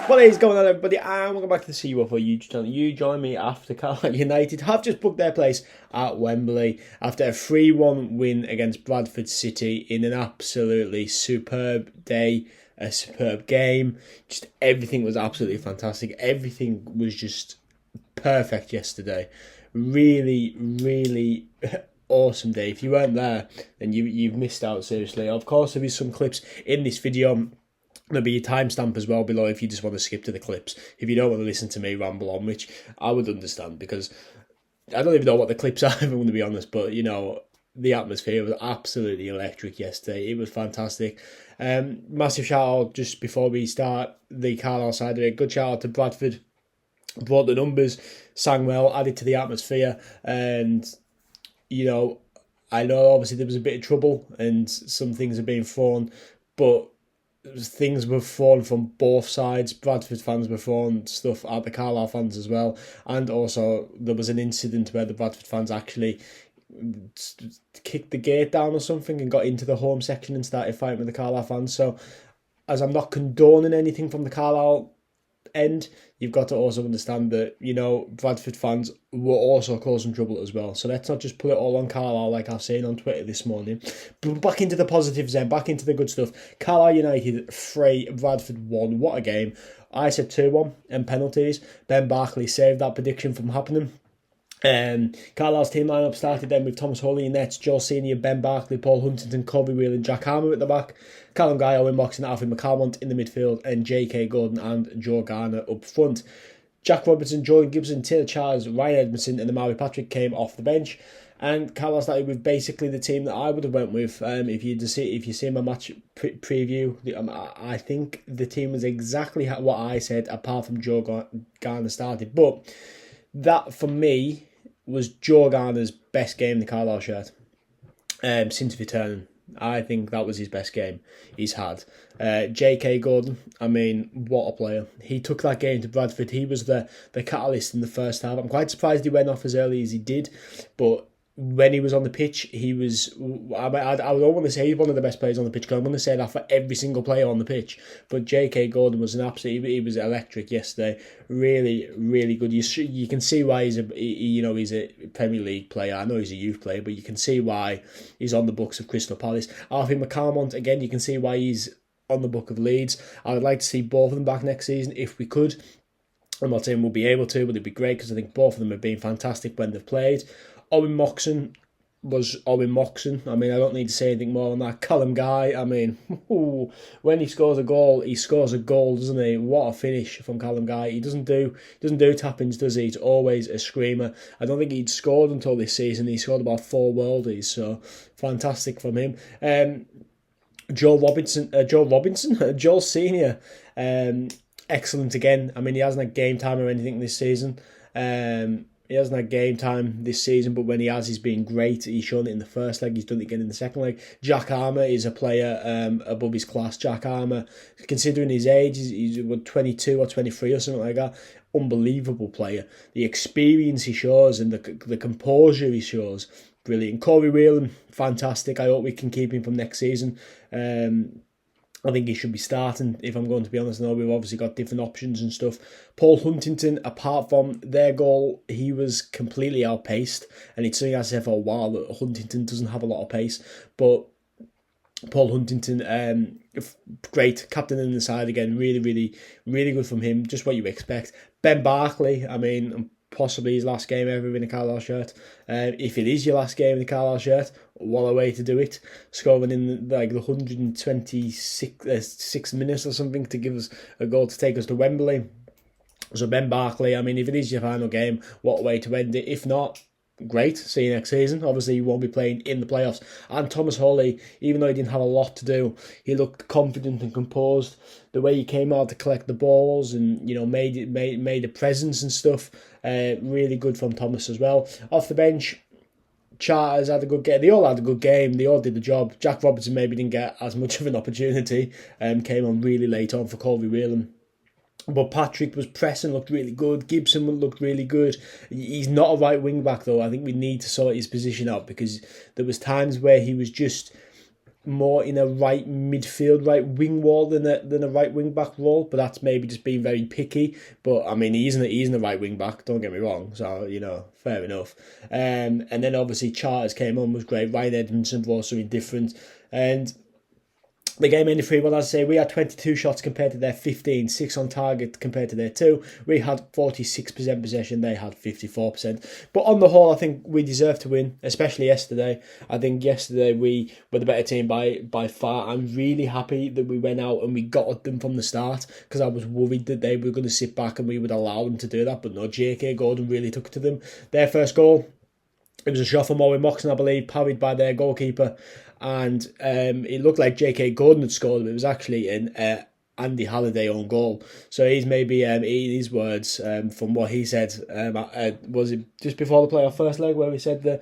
What is going on, everybody? And welcome back to the CUFO YouTube channel. You join me after Carlisle United have just booked their place at Wembley after a 3-1 win against Bradford City in an absolutely superb day, a superb game. Just everything was absolutely fantastic. Everything was just perfect yesterday. Really, really awesome day. If you weren't there, then you've missed out, seriously. Of course, there is some clips in this video. There'll be a timestamp as well below if you just want to skip to the clips. If you don't want to listen to me ramble on, which I would understand, because I don't even know what the clips are, if I'm going to be honest, but, you know, the atmosphere was absolutely electric yesterday. It was fantastic. Massive shout out, just before we start the Carlisle side of it, good shout out to Bradford. Brought the numbers, sang well, added to the atmosphere, and, you know, I know obviously there was a bit of trouble and some things are being thrown, but things were thrown from both sides. Bradford fans were throwing stuff at the Carlisle fans as well, and also there was an incident where the Bradford fans actually kicked the gate down or something and got into the home section and started fighting with the Carlisle fans. So, as I'm not condoning anything from the Carlisle end, you've got to also understand that, you know, Bradford fans were also causing trouble as well. So let's not just put it all on Carlisle like I've seen on Twitter this morning. But back into the positives then, back into the good stuff. Carlisle United 3, Bradford 1. What a game. I said 2-1 and penalties. Ben Barkley saved that prediction from happening. Carlisle's team lineup started then with Thomas Hawley in nets, Joel Senior, Ben Barkley, Paul Huntington, Kobe Wheel and Jack Harmer at the back, Callum Guy, Owen Moxon, Alfie McCalmont in the midfield, and JK Gordon and Joe Garner up front. Jack Robertson, Jordan Gibson, Taylor Charles, Ryan Edmondson and Amari Patrick came off the bench. And Carlisle started with basically the team that I would have went with. If you see my match preview, I think the team was exactly what I said, apart from Joe Garner started. But that for me was Joe Garner's best game in the Carlisle shirt since returning. I think that was his best game he's had. JK Gordon, I mean, what a player. He took that game to Bradford. He was the catalyst in the first half. I'm quite surprised he went off as early as he did, but when he was on the pitch, he was, I don't want to say he's one of the best players on the pitch, because I'm going to say that for every single player on the pitch. But JK Gordon was he was electric yesterday. Really, really good. You can see why he's a Premier League player. I know he's a youth player, but you can see why he's on the books of Crystal Palace. Alfie McCalmont, again, you can see why he's on the book of Leeds. I would like to see both of them back next season if we could. I'm not saying we'll be able to, but it'd be great, because I think both of them have been fantastic when they've played. Owen Moxon was Owen Moxon. I mean, I don't need to say anything more on that. Callum Guy, I mean, when he scores a goal, doesn't he? What a finish from Callum Guy. He doesn't do tap-ins, does he? He's always a screamer. I don't think he'd scored until this season. He scored about 4 worldies, so fantastic from him. Joel Senior, excellent again. I mean, he hasn't had game time or anything this season. He hasn't had game time this season, but when he has, he's been great. He's shown it in the first leg. He's done it again in the second leg. Jack Harmer is a player above his class. Jack Harmer, considering his age, he's 22 or 23 or something like that. Unbelievable player. The experience he shows and the composure he shows, brilliant. Corey Whelan, fantastic. I hope we can keep him from next season. I think he should be starting, if I'm going to be honest. I know we've obviously got different options and stuff. Paul Huntington, apart from their goal, he was completely outpaced. And it's something I said for a while, that Huntington doesn't have a lot of pace. But Paul Huntington, great. Captain in the side again. Really, really, really good from him. Just what you expect. Ben Barkley, I mean, possibly his last game ever in a Carlisle shirt. If it is your last game in the Carlisle shirt, what a way to do it. Scoring in like the 126 minutes or something to give us a goal to take us to Wembley. So Ben Barkley, I mean, if it is your final game, what a way to end it. If not, great. See you next season. Obviously, you won't be playing in the playoffs. And Thomas Hawley, even though he didn't have a lot to do, he looked confident and composed. The way he came out to collect the balls and, you know, made a presence and stuff. Really good from Thomas as well. Off the bench, Charters had a good game. They all had a good game. They all did the job. Jack Robertson maybe didn't get as much of an opportunity. Came on really late on for Colby Whelan. But Patrick was pressing, looked really good. Gibson looked really good. He's not a right wing back though. I think we need to sort his position out, because there was times where he was just more in a right midfield, right wing role than a right wing back role, but that's maybe just being very picky. But I mean, he's in the right wing back. Don't get me wrong. So fair enough. And then obviously Charters came on, was great. Ryan Edmondson brought something different, and the game ended 3-1. As I say, we had 22 shots compared to their 15, 6 on target compared to their 2. We had 46% possession, they had 54%. But on the whole, I think we deserved to win, especially yesterday. I think yesterday we were the better team by far. I'm really happy that we went out and we got at them from the start, because I was worried that they were going to sit back and we would allow them to do that. But no, J.K. Gordon really took it to them. Their first goal, it was a shot from Owen Moxon, I believe, parried by their goalkeeper. And it looked like J.K. Gordon had scored, but it was actually an Andy Halliday own goal. So he's maybe, in his words, from what he said, was it just before the playoff first leg where he said the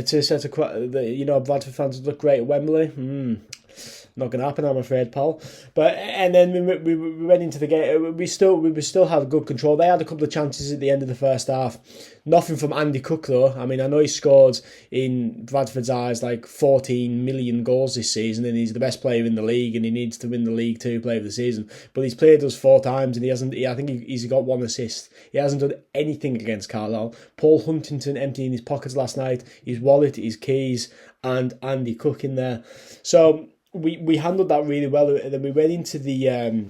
two sets of Bradford fans look great at Wembley? Not going to happen, I'm afraid, Paul. But and then we went into the game. We still had good control. They had a couple of chances at the end of the first half. Nothing from Andy Cook though. I mean, I know he scored in Bradford's eyes like 14 million goals this season, and he's the best player in the league, and he needs to win the League Two Player of the Season. But he's played us 4 times, and he hasn't. I think he's got 1 assist. He hasn't done anything against Carlisle. Paul Huntington emptying his pockets last night, his wallet, his keys, and Andy Cook in there. So we handled that really well, and then we went into the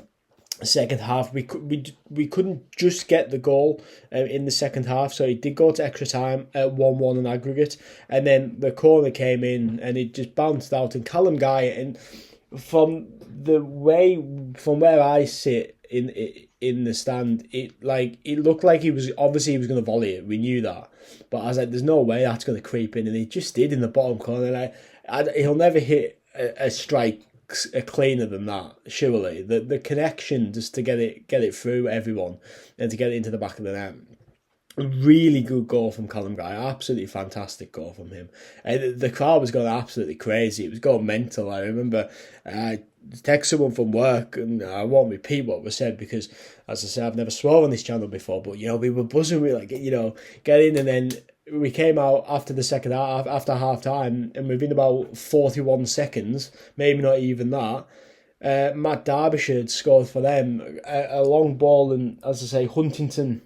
second half. We couldn't just get the goal in the second half, so it did go to extra time at 1-1 in aggregate, and then the corner came in and it just bounced out, and Callum Guy, and from where I sit in the stand, it looked like he was going to volley it. We knew that, but I was like, there's no way that's going to creep in, and he just did in the bottom corner. He'll never hit a strike cleaner than that, surely. The connection just to get it through everyone and to get it into the back of the net. A really good goal from Callum Guy, absolutely fantastic goal from him. And the crowd was going absolutely crazy. It was going mental. I remember I texted someone from work, and I won't repeat what was said because, as I said, I've never sworn on this channel before, but we were buzzing. We were like, get in, and then we came out after the second half, after half time, and within about 41 seconds, maybe not even that, Matt Derbyshire had scored for them a long ball, and as I say, Huntington,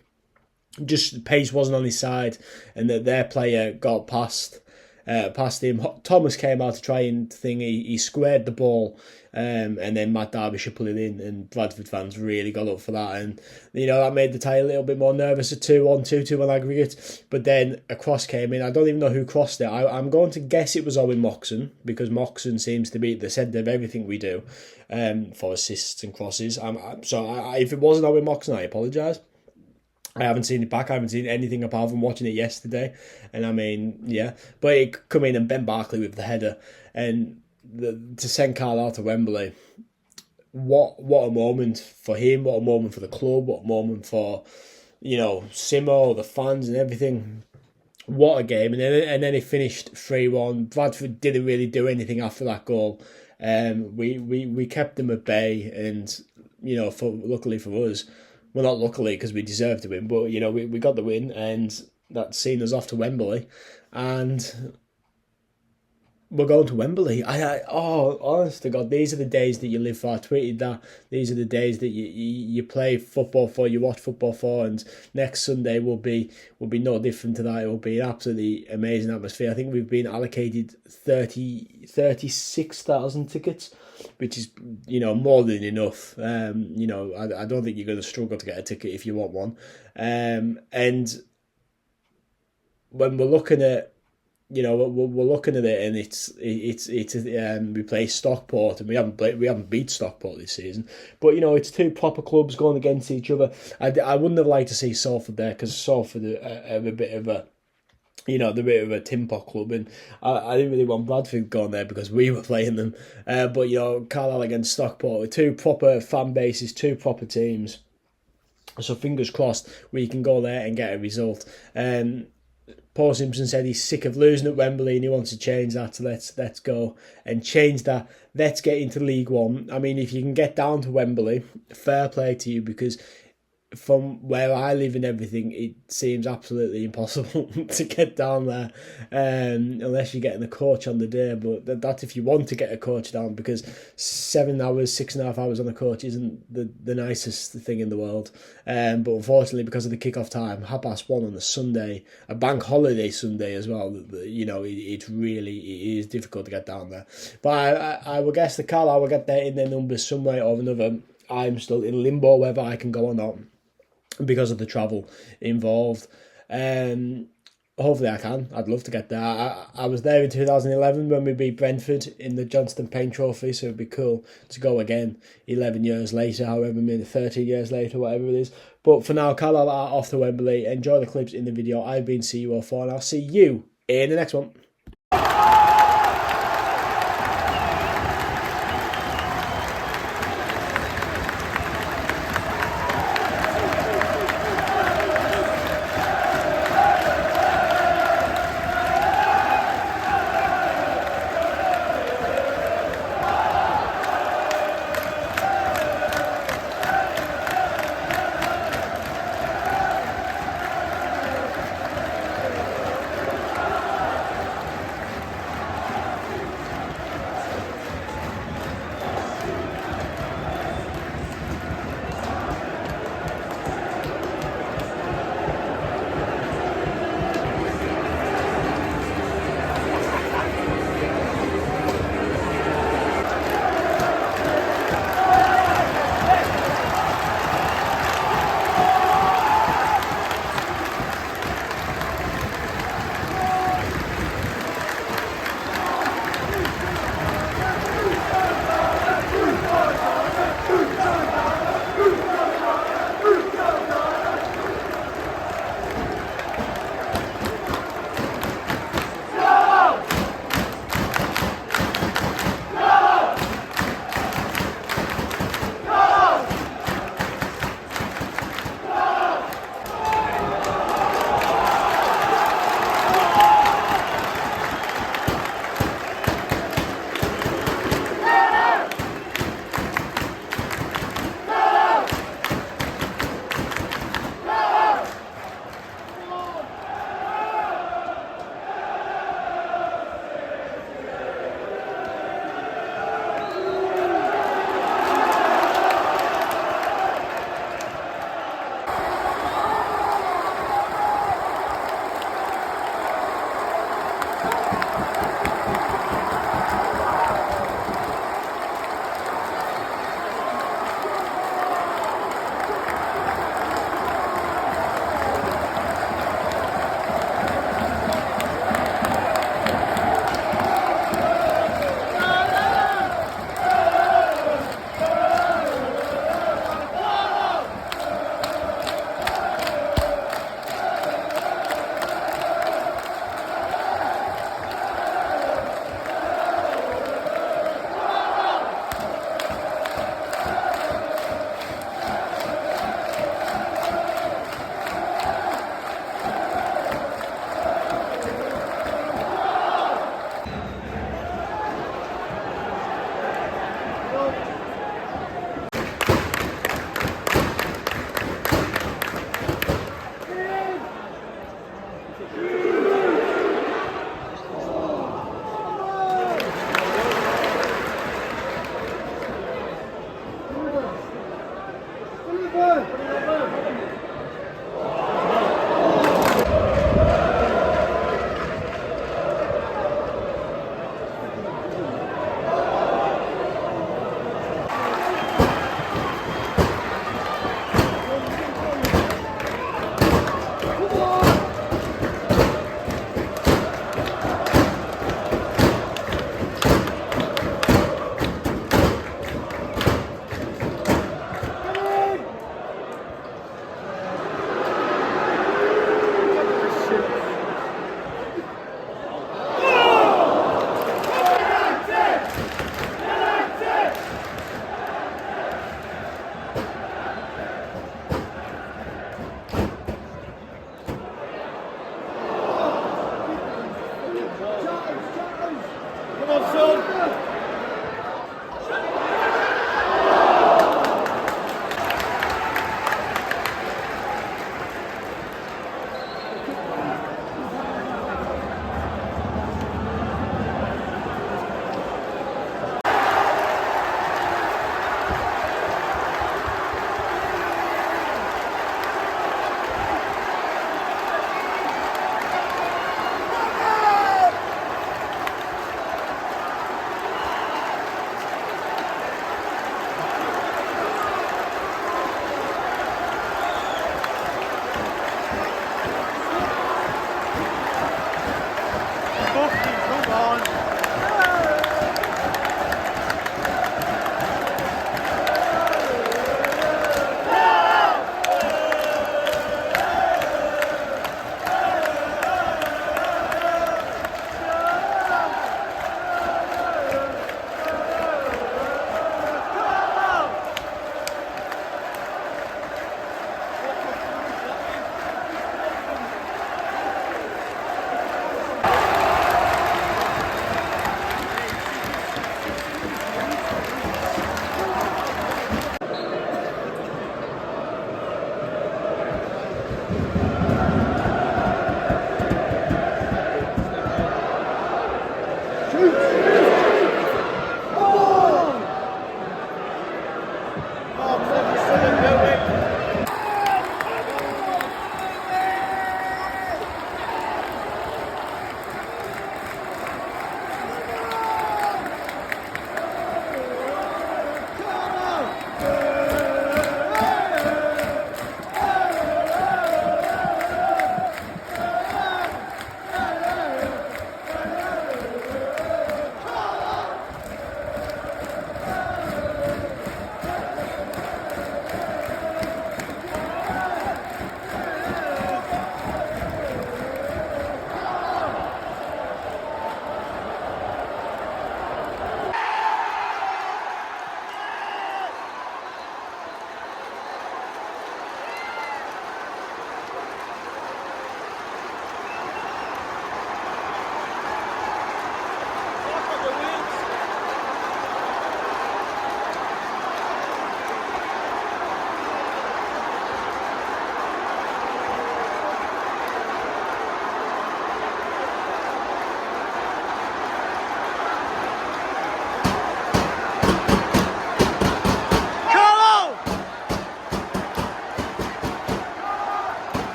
just the pace wasn't on his side, and that their player got past him. Thomas came out to try and he squared the ball, and then Matt Derbyshire put it in, and Bradford fans really got up for that, and that made the tie a little bit more nervous at 2-1, 2-2 on aggregate. But then a cross came in. I don't even know who crossed it. I'm going to guess it was Owen Moxon, because Moxon seems to be the centre of everything we do for assists and crosses. So if it wasn't Owen Moxon, I apologise. I haven't seen it back. I haven't seen anything apart from watching it yesterday. And I mean, yeah. But it come in, and Ben Barkley with the header. And to send Carlisle to Wembley, what a moment for him, what a moment for the club, what a moment for, Simo, the fans and everything. What a game. And then it finished 3-1. Bradford didn't really do anything after that goal. We kept them at bay, and, luckily for us, well, not luckily because we deserved to win, but we got the win, and that's seen us off to Wembley, and we're going to Wembley. Honest to God, these are the days that you live for. I tweeted that. These are the days that you play football for, you watch football for, and next Sunday will be no different to that. It will be an absolutely amazing atmosphere. I think we've been allocated 36,000 tickets, which is, more than enough. I don't think you're going to struggle to get a ticket if you want one. And when we're looking at, we're looking at it, and it's we play Stockport, and we haven't beat Stockport this season, but it's two proper clubs going against each other. I wouldn't have liked to see Salford there, because Salford are a bit of a, they're a bit of a tin pot club, and I didn't really want Bradford going there because we were playing them. But Carlisle against Stockport, with two proper fan bases, two proper teams. So fingers crossed we can go there and get a result. Paul Simpson said he's sick of losing at Wembley and he wants to change that. So let's go and change that. Let's get into League One. I mean, if you can get down to Wembley, fair play to you, because from where I live and everything, it seems absolutely impossible to get down there, unless you're getting a coach on the day. But that's if you want to get a coach down, because 7 hours, 6.5 hours on a coach isn't the nicest thing in the world. But unfortunately, because of the kick-off time, 1:30 on a Sunday, a bank holiday Sunday as well, you know, it is difficult to get down there. But I would guess the Carlisle will get there in their numbers some way or another. I'm still in limbo whether I can go or not, because of the travel involved. Hopefully I can. I'd love to get there. I was there in 2011 when we beat Brentford in the Johnston Paint Trophy, so it'd be cool to go again 11 years later, however many, 13 years later, whatever it is. But for now, Carlisle are off to Wembley. Enjoy the clips in the video. I've been CU04, and I'll see you in the next one.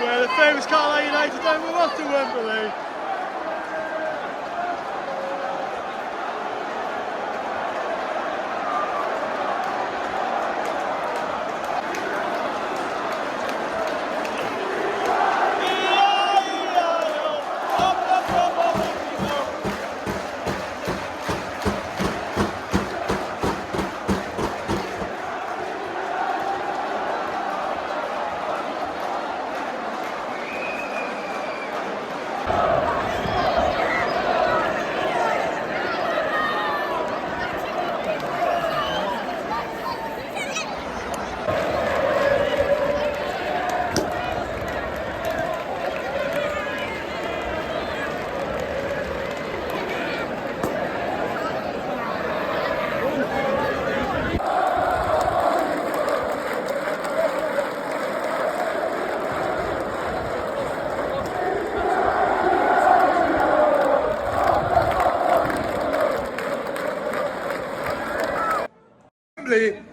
We're the famous Carlisle United don't move off to Wembley.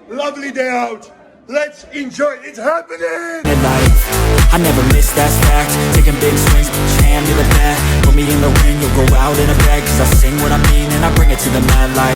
Lovely day out. Let's enjoy it. It's happening. I never miss, that's fact. Taking big swings, put your hand to the bat. Put me in the ring, you'll go out in a bag. Cause I sing what I mean and I bring it to the mad light.